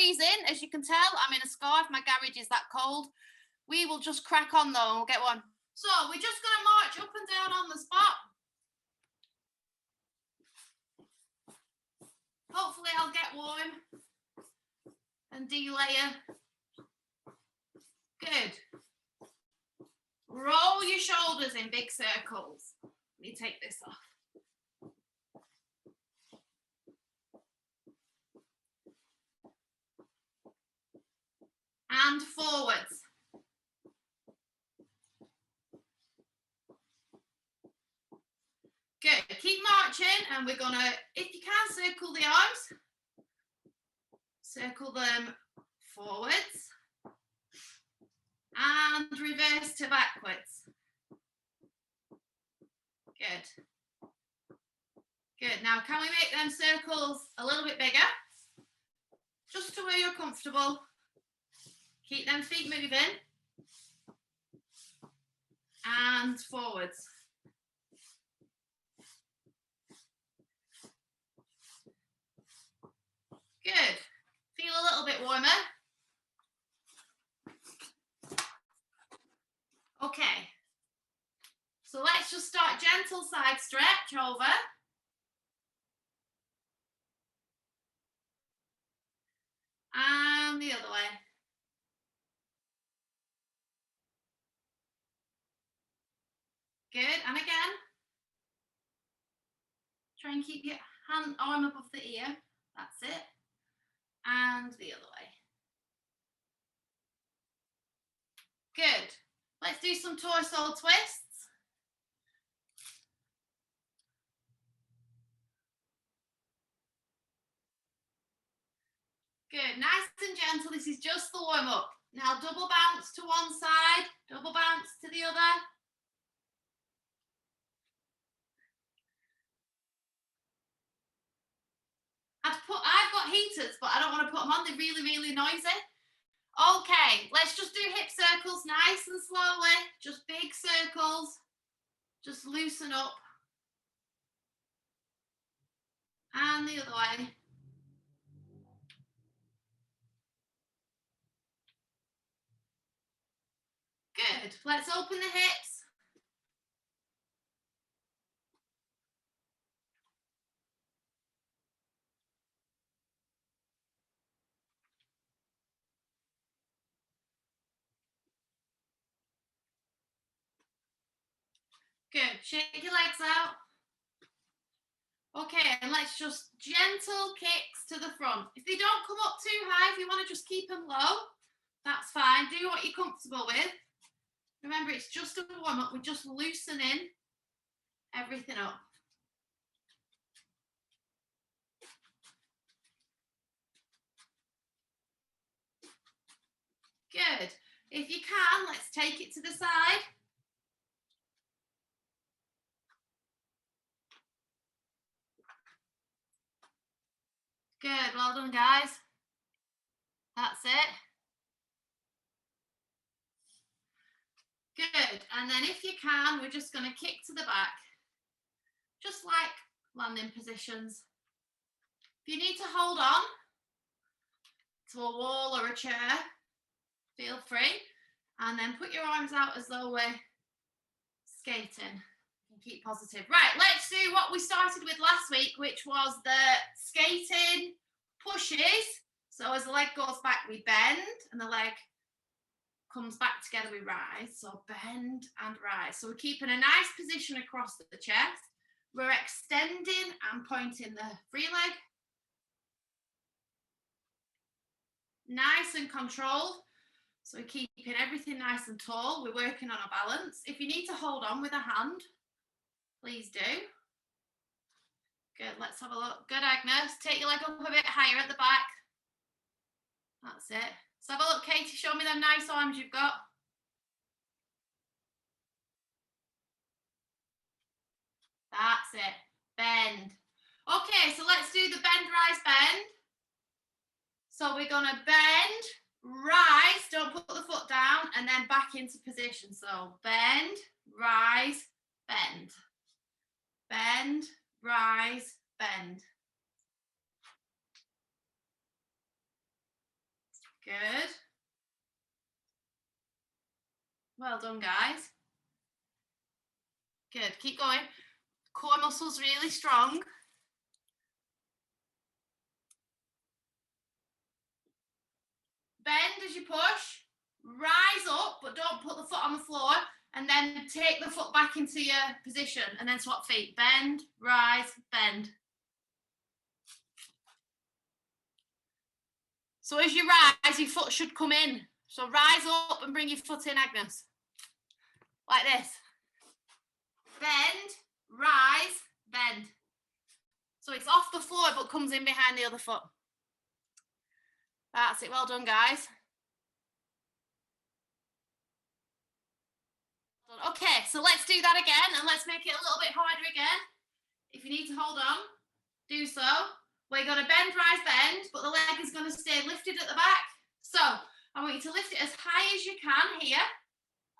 freezing, as you can tell. I'm in a scarf, my garage is that cold. We will just crack on though and we'll get one. So we're just going to march up and down on the spot. Hopefully I'll get warm and delayer. Good. Roll your shoulders in big circles. Let me take this off. And forwards. Good. Keep marching, and we're gonna, if you can, circle the arms. Circle them forwards. And reverse to backwards. Good. Good. Now, can we make them circles a little bit bigger? Just to where you're comfortable. Keep them feet moving. And forwards. Good. Feel a little bit warmer. Okay. So let's just start gentle side stretch over. And the other way. Good, and again. Try and keep your arm above the ear. That's it. And the other way. Good. Let's do some torso twists. Good, nice and gentle. This is just the warm up. Now double bounce to one side, double bounce to the other. I've got heaters, but I don't want to put them on. They're really, really noisy. Okay, let's just do hip circles nice and slowly. Just big circles. Just loosen up. And the other way. Good. Let's open the hips. Good. Shake your legs out. Okay, and let's just gentle kicks to the front. If they don't come up too high, if you want to just keep them low, that's fine. Do what you're comfortable with. Remember, it's just a warm-up. We're just loosening everything up. Good. If you can, let's take it to the side. Good, well done, guys. That's it. Good, and then if you can, we're just going to kick to the back, just like landing positions. If you need to hold on to a wall or a chair, feel free, and then put your arms out as though we're skating. And keep positive. Right, let's do what we started with last week, which was the skating pushes. So as the leg goes back, we bend, and the leg comes back together, we rise. So bend and rise. So we're keeping a nice position across the chest. We're extending and pointing the free leg. Nice and controlled. So we're keeping everything nice and tall. We're working on a balance. If you need to hold on with a hand, please do. Good, let's have a look. Good, Agnes. Take your leg up a bit higher at the back. That's it. Let's have a look, Katie. Show me them nice arms you've got. That's it. Bend. Okay, so let's do the bend, rise, bend. So we're going to bend, rise, don't put the foot down, and then back into position. So bend, rise, bend. Bend, rise, bend. Good. Well done, guys. Good. Keep going. Core muscles really strong. Bend as you push. Rise up, but don't put the foot on the floor. And then take the foot back into your position. And then swap feet. Bend, rise, bend. So as you rise, your foot should come in. So rise up and bring your foot in, Agnes. Like this. Bend, rise, bend. So it's off the floor, but comes in behind the other foot. That's it. Well done, guys. Okay, so let's do that again, and let's make it a little bit harder again. If you need to hold on, do so. We're going to bend, rise, bend, but the leg is going to stay lifted at the back. So I want you to lift it as high as you can here,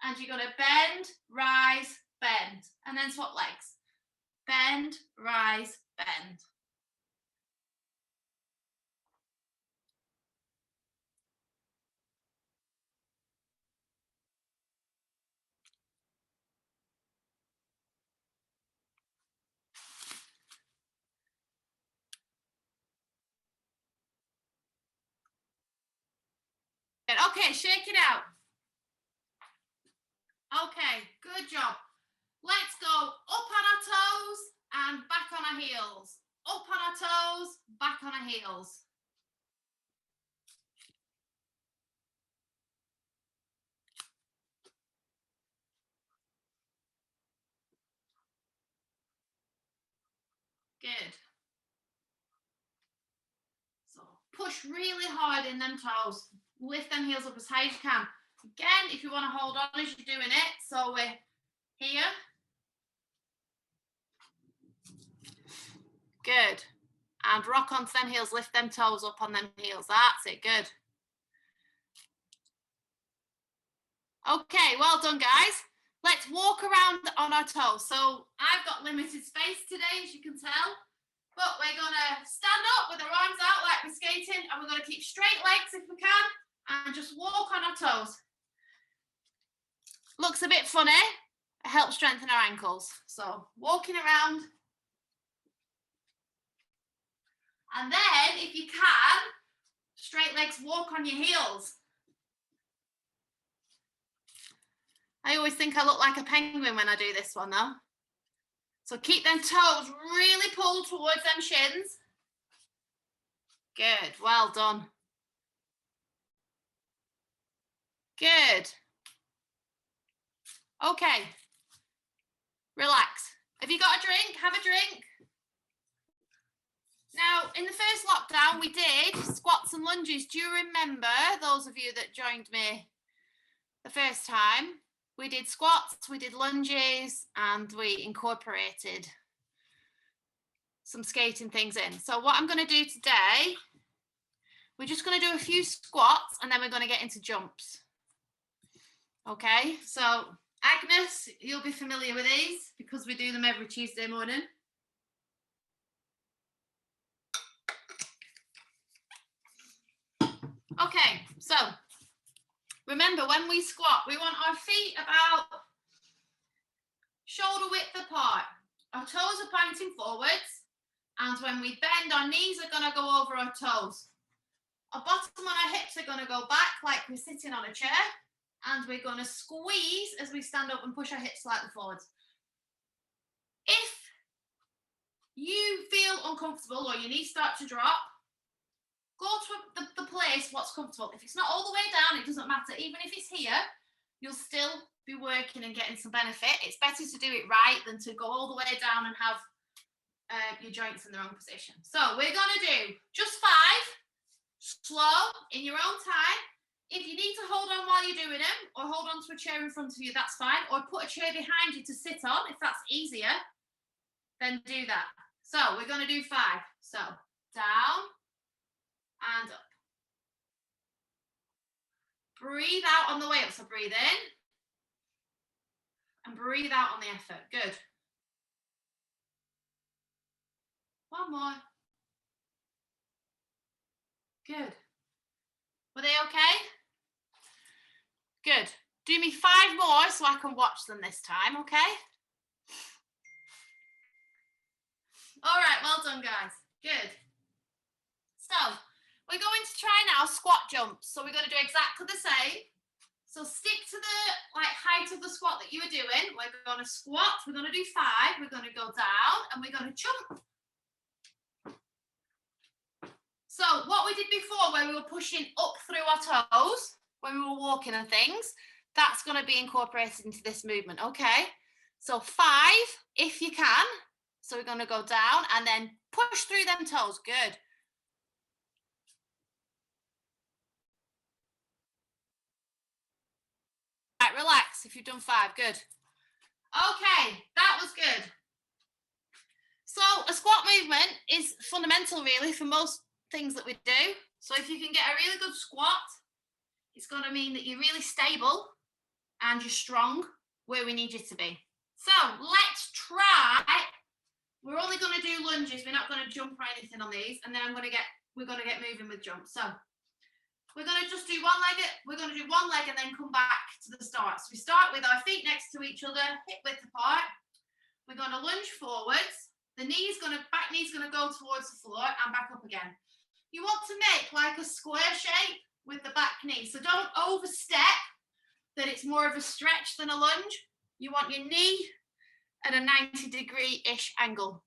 and you're going to bend, rise, bend, and then swap legs. Bend, rise, bend. Okay, shake it out. Okay, good job. Let's go up on our toes and back on our heels. Up on our toes, back on our heels. Good. So push really hard in them toes. Lift them heels up as high as you can. Again, if you want to hold on as you're doing it. So we're here. Good. And rock onto them heels. Lift them toes up on them heels. That's it. Good. Okay, well done, guys. Let's walk around on our toes. So I've got limited space today, as you can tell. But we're going to stand up with our arms out like we're skating, and we're going to keep straight legs if we can, and just walk on our toes. Looks a bit funny. It helps strengthen our ankles. So walking around. And then, if you can, straight legs, walk on your heels. I always think I look like a penguin when I do this one, though. So keep them toes really pulled towards them shins. Good, well done. Good. Okay. Relax. Have you got a drink? Have a drink. Now, in the first lockdown, we did squats and lunges. Do you remember, those of you that joined me the first time? We did squats, we did lunges, and we incorporated some skating things in. So what I'm going to do today, we're just going to do a few squats, and then we're going to get into jumps. Okay, so Agnes, you'll be familiar with these because we do them every Tuesday morning. Okay, so remember, when we squat, we want our feet about shoulder width apart. Our toes are pointing forwards, and when we bend, our knees are going to go over our toes. Our bottom on our hips are going to go back like we're sitting on a chair, and we're going to squeeze as we stand up and push our hips slightly forwards. If you feel uncomfortable or your knees start to drop, go to the place what's comfortable. If it's not all the way down, it doesn't matter. Even if it's here, you'll still be working and getting some benefit. It's better to do it right than to go all the way down and have your joints in the wrong position. So we're going to do just 5, slow, in your own time. If you need to hold on while you're doing them, or hold on to a chair in front of you, that's fine. Or put a chair behind you to sit on, if that's easier, then do that. So we're going to do 5. So down and up. Breathe out on the way up. So breathe in and breathe out on the effort. Good. One more. Good. Were they okay? Good. Do me 5 more so I can watch them this time, okay? All right, well done, guys. Good. So we're going to try now squat jumps. So we're going to do exactly the same. So stick to the height of the squat that you were doing. We're going to squat. We're going to do 5. We're going to go down and we're going to jump. So what we did before, where we were pushing up through our toes when we were walking and things, that's going to be incorporated into this movement. Okay. So 5, if you can. So we're going to go down and then push through them toes. Good. Right, relax if you've done 5. Good. Okay, that was good. So a squat movement is fundamental really for most things that we do. So if you can get a really good squat, it's going to mean that you're really stable and you're strong where we need you to be. So let's try. We're only going to do lunges. We're not going to jump or anything on these. And then we're going to get moving with jumps. So we're going to just do one leg. We're going to do one leg and then come back to the start. So we start with our feet next to each other, hip width apart. We're going to lunge forwards. The back knee's going to go towards the floor and back up again. You want to make like a square shape with the back knee. So don't overstep that it's more of a stretch than a lunge. You want your knee at a 90-degree-ish angle.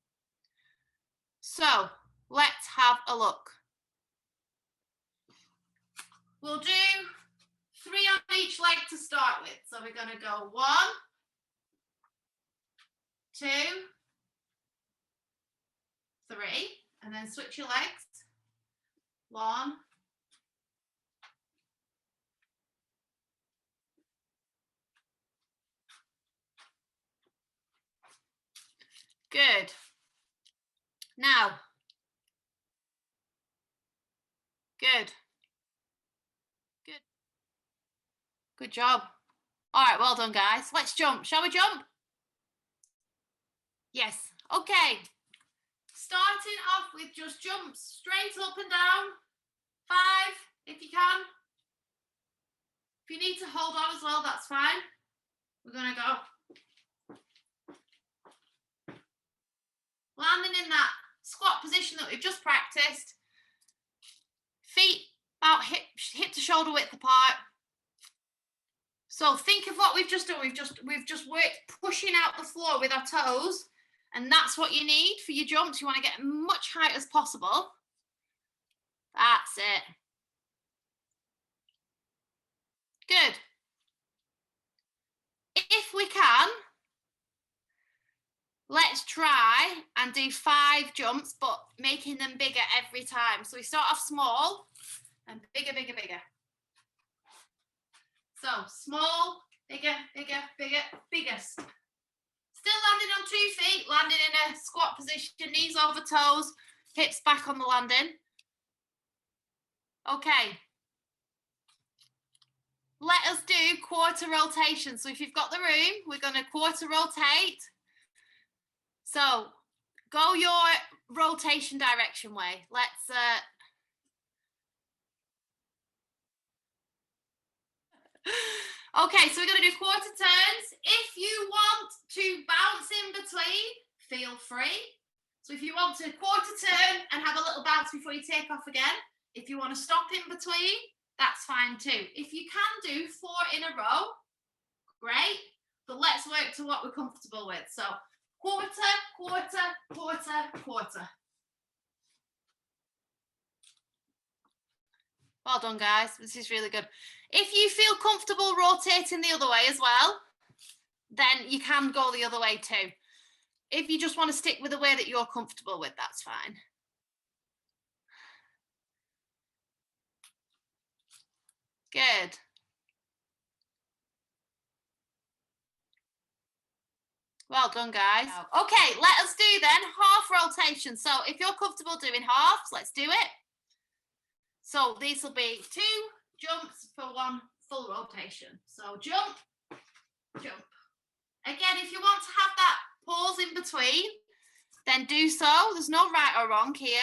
So let's have a look. We'll do 3 on each leg to start with. So we're going to go 1, 2, 3, and then switch your legs. 1, 2. Good. Now. Good. Good. Good job. All right, well done, guys. Let's jump. Shall we jump? Yes. Okay. Starting off with just jumps straight up and down. 5, if you can. If you need to hold on as well, that's fine. We're going to go. Landing in that squat position that we've just practiced. Feet about hip to shoulder width apart. So think of what we've just done. We've just worked pushing out the floor with our toes, and that's what you need for your jumps. You want to get as much height as possible. That's it. Good. If we can, let's try and do 5 jumps, but making them bigger every time. So we start off small and bigger, bigger, bigger. So small, bigger, bigger, bigger, biggest. Still landing on 2 feet, landing in a squat position, knees over toes, hips back on the landing. Okay. Let us do quarter rotation. So if you've got the room, we're going to quarter rotate. So go your rotation direction way. Let's okay, so we're going to do quarter turns. If you want to bounce in between, feel free. So if you want to quarter turn and have a little bounce before you take off again, if you want to stop in between, that's fine too. If you can do 4 in a row, great, but let's work to what we're comfortable with. So quarter, quarter, quarter, quarter. Well done, guys. This is really good. If you feel comfortable rotating the other way as well, then you can go the other way too. If you just want to stick with the way that you're comfortable with, that's fine. Good. Well done, guys. Okay, let us do then half rotation. So if you're comfortable doing halves, let's do it. So these will be 2 jumps for 1 full rotation. So jump, jump. Again, if you want to have that pause in between, then do so. There's no right or wrong here.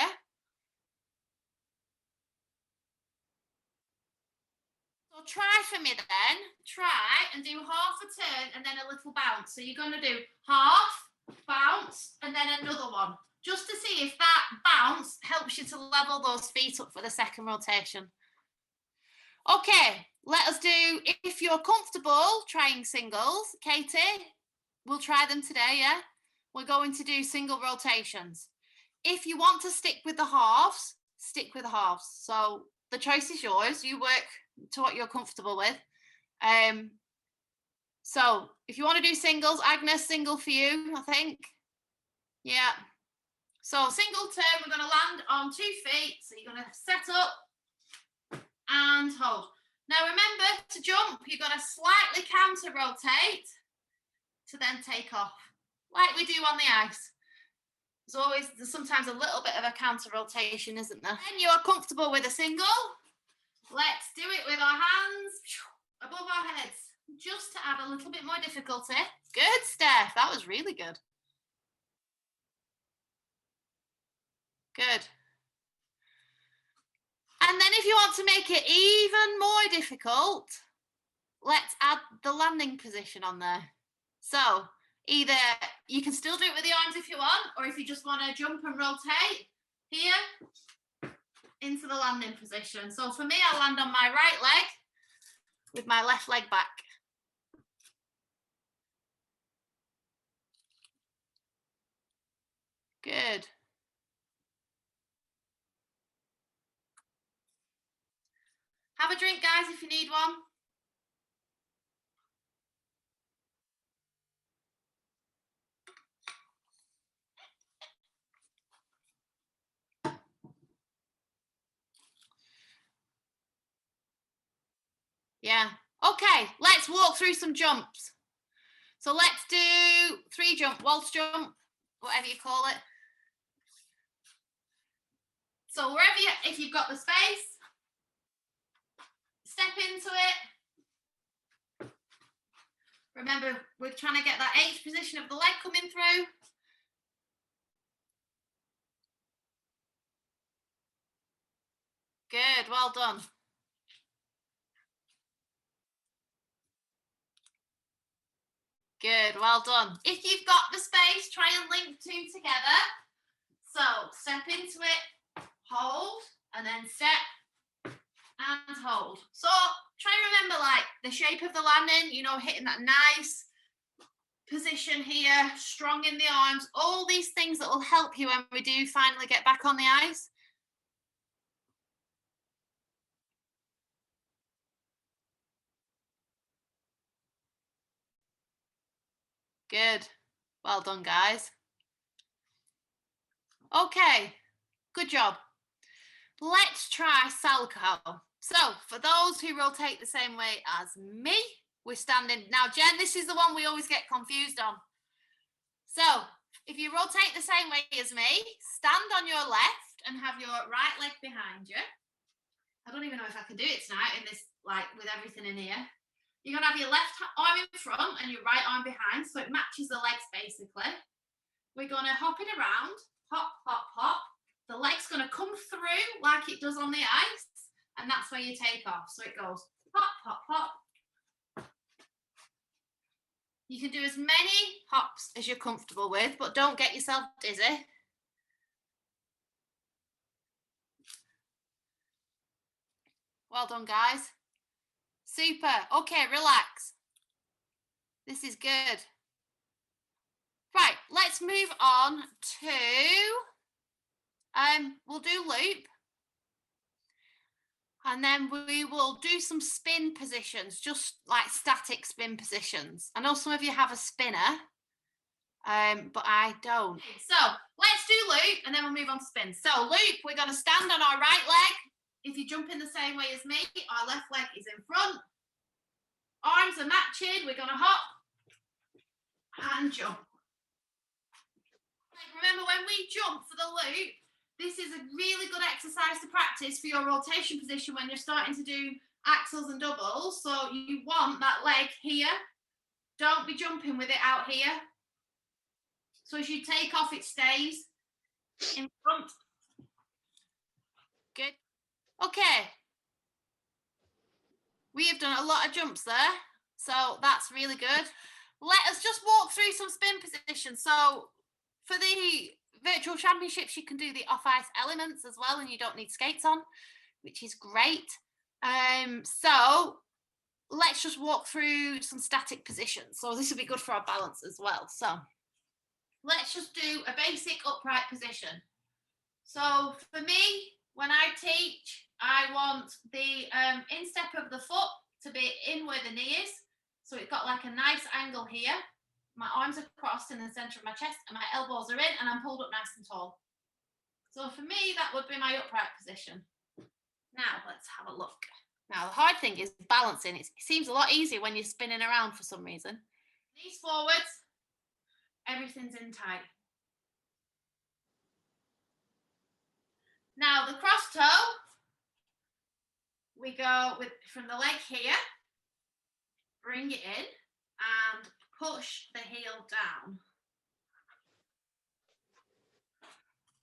try for me then. Try and do half a turn and then a little bounce. So you're going to do half, bounce, and then another one. Just to see if that bounce helps you to level those feet up for the second rotation. Okay, let us do, if you're comfortable trying singles, Katie, we'll try them today, yeah? We're going to do single rotations. If you want to stick with the halves, stick with the halves. So the choice is yours. You work to what you're comfortable with. So if you want to do singles, Agnes, single for you, I think. Yeah. So single turn, we're going to land on 2 feet. So you're going to set up and hold. Now remember, to jump, you're going to slightly counter rotate to then take off, like we do on the ice. There's sometimes a little bit of a counter rotation, isn't there? When you're comfortable with a single, let's do it with our hands above our heads, just to add a little bit more difficulty. Good, Steph. That was really good. Good. And then if you want to make it even more difficult, let's add the landing position on there. So either you can still do it with the arms if you want, or if you just want to jump and rotate here into the landing position. So for me, I'll land on my right leg with my left leg back. Good. Have a drink, guys, if you need one. Yeah. Okay, let's walk through some jumps. So let's do 3 jump, waltz jump, whatever you call it. So wherever if you've got the space, step into it. Remember, we're trying to get that H position of the leg coming through. Good, well done. Good, well done. If you've got the space, try and link 2 together. So step into it, hold, and then step and hold. So try and remember like the shape of the landing, you know, hitting that nice position here, strong in the arms, all these things that will help you when we do finally get back on the ice. Good. Well done, guys. Okay, good job. Let's try Salchow. So for those who rotate the same way as me, we're standing. Now, Jen, this is the one we always get confused on. So if you rotate the same way as me, stand on your left and have your right leg behind you. I don't even know if I can do it tonight in this, like with everything in here. You're going to have your left arm in front and your right arm behind, so it matches the legs basically. We're going to hop it around, hop, hop, hop. The leg's going to come through like it does on the ice, and that's where you take off. So it goes hop, hop, hop. You can do as many hops as you're comfortable with, but don't get yourself dizzy. Well done, guys. Super. Okay, relax. This is good. Right, let's move on to, we'll do loop. And then we will do some spin positions, just like static spin positions. I know some of you have a spinner, but I don't. So let's do loop and then we'll move on to spin. So loop, we're going to stand on our right leg. If you jump in the same way as me, our left leg is in front. Arms are matching. We're going to hop and jump. Remember, when we jump for the loop, this is a really good exercise to practice for your rotation position when you're starting to do axles and doubles. So you want that leg here. Don't be jumping with it out here. So as you take off, it stays in front. Good. Okay. We have done a lot of jumps there, so that's really good. Let us just walk through some spin positions. So for the virtual championships, you can do the off-ice elements as well, and you don't need skates on, which is great. So let's just walk through some static positions. So this will be good for our balance as well. So let's just do a basic upright position. So for me, when I teach, I want the instep of the foot to be in where the knee is. So it's got like a nice angle here. My arms are crossed in the center of my chest and my elbows are in and I'm pulled up nice and tall. So for me, that would be my upright position. Now let's have a look. Now the hard thing is balancing. It seems a lot easier when you're spinning around for some reason. Knees forwards, everything's in tight. Now the cross toe, we go with from the leg here, bring it in and push the heel down.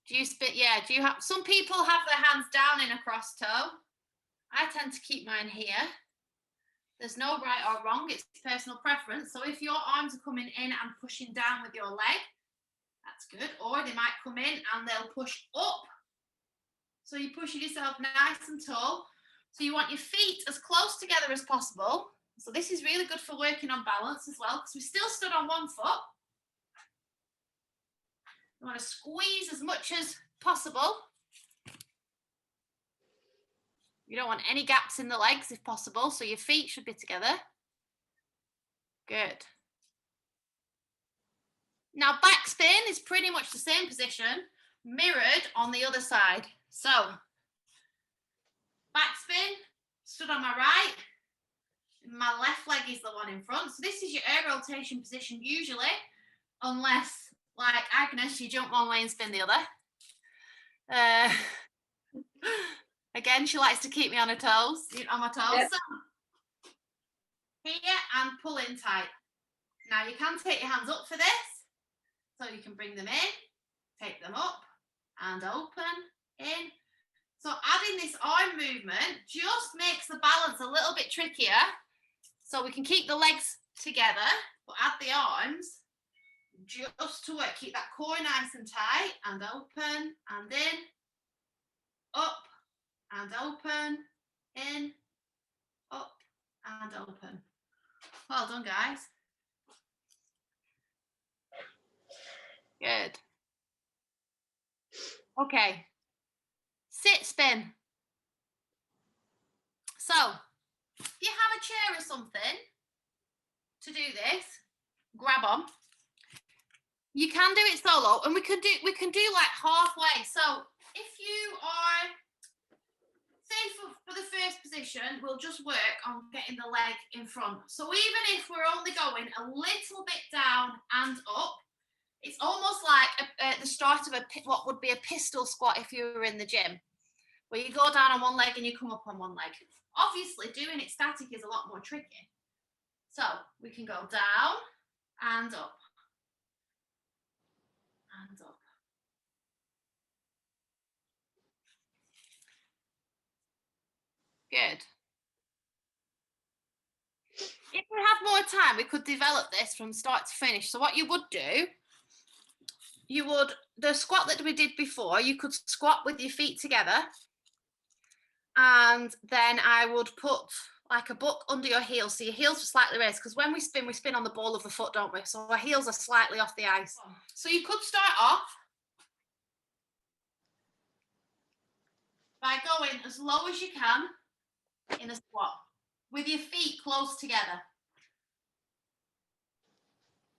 Do you spin? Yeah, do you have, some people have their hands down in a cross toe. I tend to keep mine here. There's no right or wrong, it's personal preference. So if your arms are coming in and pushing down with your leg, that's good. Or they might come in and they'll push up. So you're pushing yourself nice and tall. So you want your feet as close together as possible. So this is really good for working on balance as well, because we still stood on one foot. You want to squeeze as much as possible. You don't want any gaps in the legs if possible, so your feet should be together. Good. Now backspin is pretty much the same position, mirrored on the other side. So backspin, stood on my right, my left leg is the one in front. So this is your air rotation position usually, unless like Agnes, you jump one way and spin the other. Again, she likes to keep me on her toes, on my toes. Yep. So here and pull in tight. Now you can take your hands up for this, so you can bring them in, take them up and open, in. So adding this arm movement just makes the balance a little bit trickier. So we can keep the legs together, but add the arms just to work. Keep that core nice and tight and open and in, up and open, in, up and open. Well done, guys. Good. Okay. Sit spin. So, if you have a chair or something to do this, grab on. You can do it solo, and we can do like halfway. So, if you are, say for the first position, we'll just work on getting the leg in front. So even if we're only going a little bit down and up, it's almost like the start of what would be a pistol squat if you were in the gym, where you go down on one leg and you come up on one leg. Obviously, doing it static is a lot more tricky. So we can go down and up and up. Good. If we have more time, we could develop this from start to finish. So what you would do, the squat that we did before, you could squat with your feet together. And then I would put like a book under your heels. So your heels are slightly raised, because when we spin on the ball of the foot, don't we? So our heels are slightly off the ice. So you could start off by going as low as you can in a squat with your feet close together.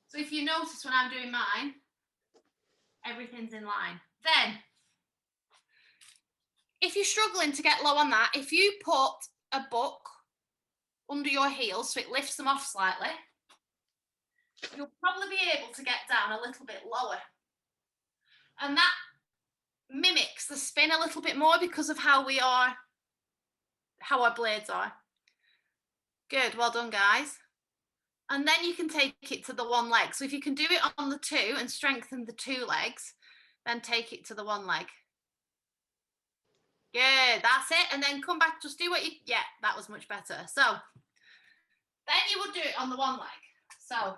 So if you notice when I'm doing mine, everything's in line. Then, if you're struggling to get low on that, if you put a book under your heels so it lifts them off slightly, you'll probably be able to get down a little bit lower. And that mimics the spin a little bit more because of how our blades are. Good, well done, guys. And then you can take it to the one leg. So if you can do it on the two and strengthen the two legs, then take it to the one leg. Good, that's it. And then come back, just do what you, yeah, that was much better. So then you would do it on the one leg. So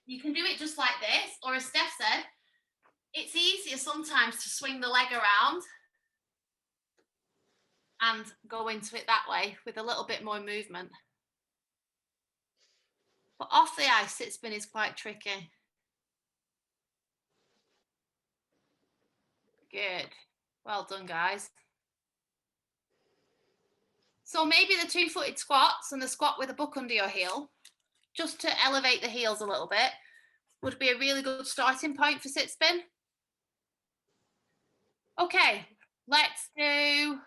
you can do it just like this, or as Steph said, it's easier sometimes to swing the leg around and go into it that way with a little bit more movement. But off the ice, sit spin is quite tricky. Good. Well done, guys. So maybe the two-footed squats and the squat with a book under your heel, just to elevate the heels a little bit, would be a really good starting point for sit spin. Okay, let's do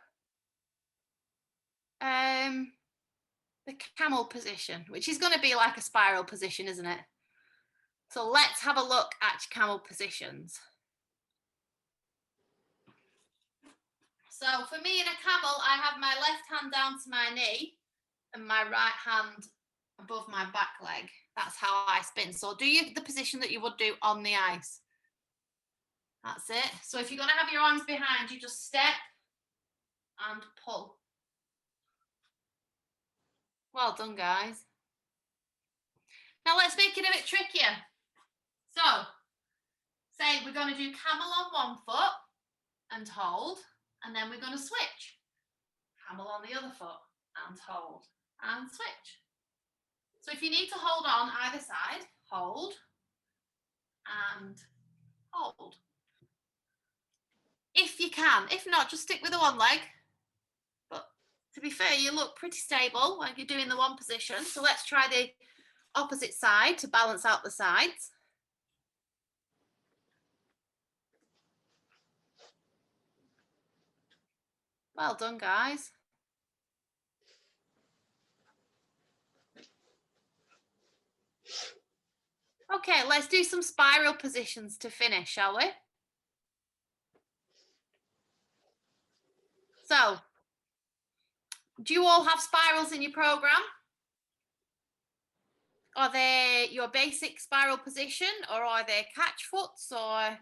the camel position, which is going to be like a spiral position, isn't it? So let's have a look at camel positions. So for me in a camel, I have my left hand down to my knee and my right hand above my back leg. That's how I spin. So do the position that you would do on the ice. That's it. So if you're going to have your arms behind, you just step and pull. Well done, guys. Now let's make it a bit trickier. So say we're going to do camel on one foot and hold, and then we're going to switch. Camel on the other foot and hold and switch. So if you need to hold on either side, hold and hold. If you can. If not, just stick with the one leg. But to be fair, you look pretty stable when you're doing the one position. So let's try the opposite side to balance out the sides. Well done, guys. Okay, let's do some spiral positions to finish, shall we? So, do you all have spirals in your program? Are they your basic spiral position, or are they catch foots, or?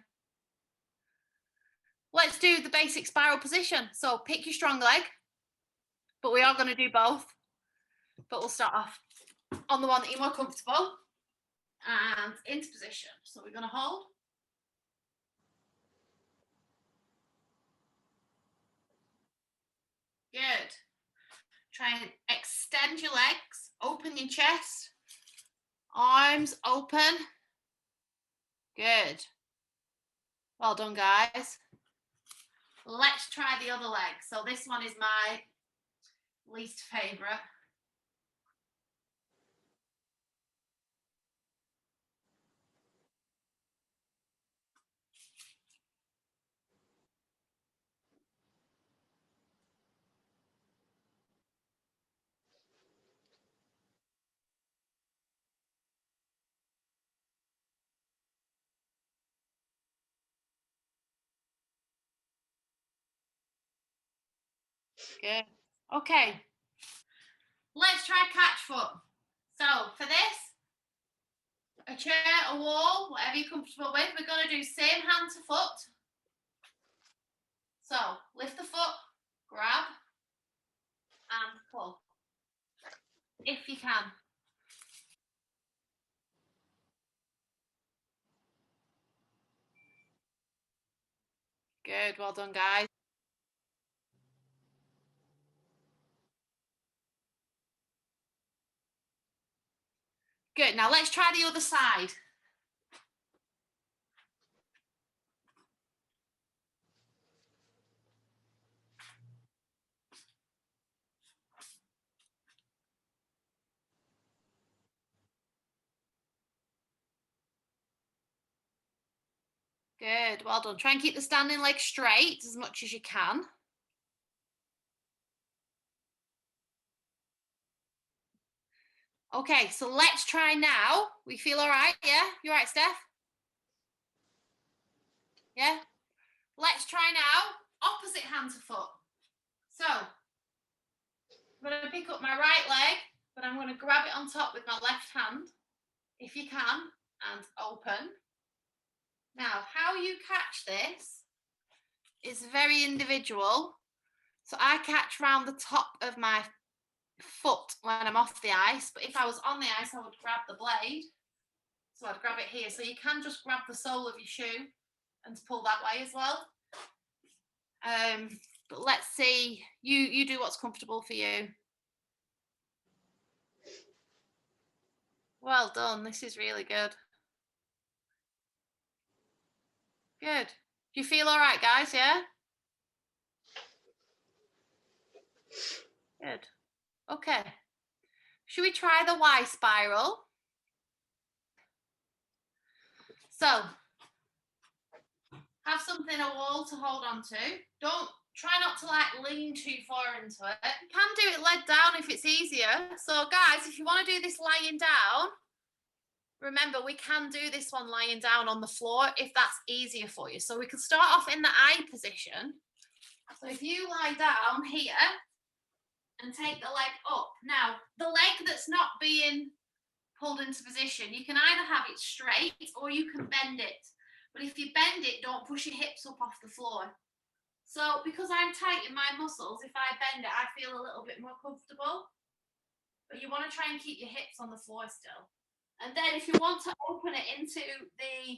Let's do the basic spiral position. So pick your strong leg, but we are going to do both. But we'll start off on the one that you're more comfortable and into position. So we're going to hold. Good. Try and extend your legs, open your chest, arms open. Good. Well done, guys. Let's try the other leg. So this one is my least favorite. Good. Okay. Let's try catch foot. So for this, a chair, a wall, whatever you're comfortable with, we're going to do same hand to foot. So lift the foot, grab, and pull. If you can. Good, well done, guys. Good, now let's try the other side. Good, well done. Try and keep the standing leg straight as much as you can. Okay, so let's try now. We feel all right, yeah? You all right, Steph? Yeah? Let's try now, opposite hand to foot. So, I'm going to pick up my right leg, but I'm going to grab it on top with my left hand, if you can, and open. Now, how you catch this is very individual. So I catch around the top of my foot when I'm off the ice, but if I was on the ice, I would grab the blade. So I'd grab it here. So you can just grab the sole of your shoe and pull that way as well. But let's see, you do what's comfortable for you. Well done, this is really good. Good. Do you feel all right, guys? Yeah? Good. Okay. Should we try the Y spiral? So, have something, a wall to hold on to. Try not to like lean too far into it. You can do it led down if it's easier. So guys, if you want to do this lying down, remember we can do this one lying down on the floor if that's easier for you. So we can start off in the I position. So if you lie down here and take the leg up. Now, the leg that's not being pulled into position, you can either have it straight or you can bend it. But if you bend it, don't push your hips up off the floor. So because I'm tight in my muscles, if I bend it, I feel a little bit more comfortable. But you want to try and keep your hips on the floor still. And then if you want to open it into the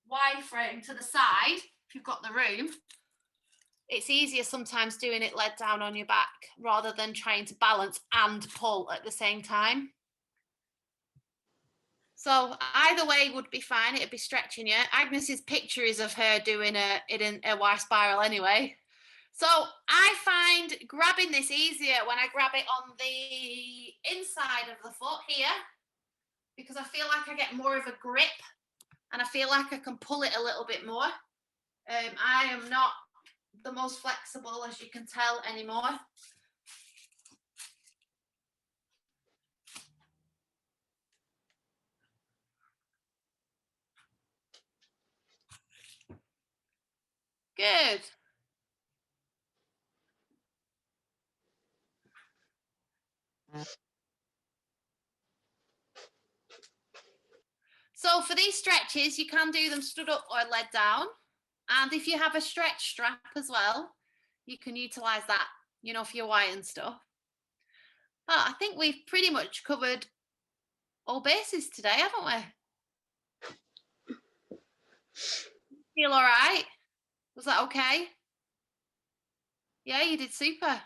Y frame to the side, if you've got the room, it's easier sometimes doing it led down on your back rather than trying to balance and pull at the same time. So either way would be fine. It'd be stretching you. Agnes's picture is of her doing a Y spiral anyway. So I find grabbing this easier when I grab it on the inside of the foot here, because I feel like I get more of a grip and I feel like I can pull it a little bit more. I am not the most flexible, as you can tell, anymore. Good. So for these stretches, you can do them stood up or led down. And if you have a stretch strap as well, you can utilize that, you know, for your Y and stuff. But I think we've pretty much covered all bases today, haven't we? Feel all right? Was that okay? Yeah, you did super.